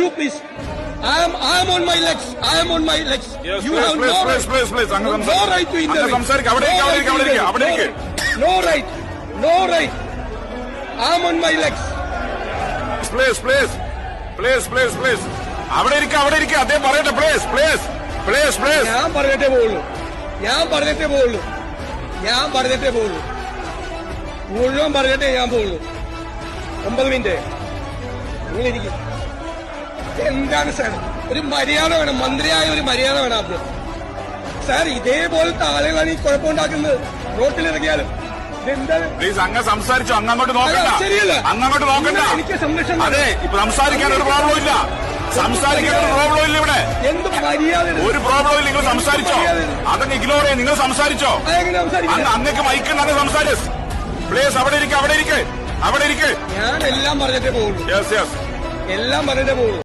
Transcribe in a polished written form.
You please. I am on my legs. I am on my legs. Yes, you please, have please, no please, please, please. no right to intervene. No right. No right. I am on my legs. Please, please, please, please, please. അവിടെ ഇരിക്കുക അദ്ദേഹം പറയട്ടെ please please please please. ഞാൻ പറഞ്ഞിട്ടേ പോകുള്ളൂ. മുഴുവൻ പറഞ്ഞിട്ടേ ഞാൻ പോകുള്ളൂ. 9 മിനിറ്റ് നിങ്ങൾ ഇരിക്കും. എന്താണ് സാർ, ഒരു മര്യാദ വേണം, മന്ത്രിയായ ഒരു മര്യാദ വേണം ആദ്യം. സാർ ഇതേപോലത്തെ ആളുകളാണ് ഈ കുഴപ്പമുണ്ടാക്കുന്നത് റോട്ടിലിറങ്ങിയാലും. ഇതെന്താണ് പ്ലീസ് അങ്ങ് സംസാരിച്ചോ, അങ്ങോട്ട് നോക്കണ്ട, ശരിയല്ല, അങ്ങോട്ട് നോക്കണ്ട. എനിക്ക് സംരക്ഷണം. അതെ, ഇപ്പൊ സംസാരിക്കാൻ ഒരു പ്രോബ്ലം ഇല്ല, സംസാരിക്കാൻ ഒരു പ്രോബ്ലം ഇല്ല ഇവിടെ. എന്ത് മര്യാദ, ഒരു പ്രോബ്ലം ഇല്ല. നിങ്ങൾ സംസാരിച്ചോ, അതങ്ങ് ഇഗ്നോർ ചെയ്യാൻ നിങ്ങൾ സംസാരിച്ചോ. അങ്ങക്ക് മൈക്കുണ്ടെന്ന് സംസാരിച്ചു. പ്ലീസ് അവിടെ ഇരിക്കുക. ഞാൻ എല്ലാം പറഞ്ഞിട്ടേ പോകുള്ളൂ. യെസ് യെസ് എല്ലാം പറഞ്ഞിട്ടേ പോകുള്ളൂ.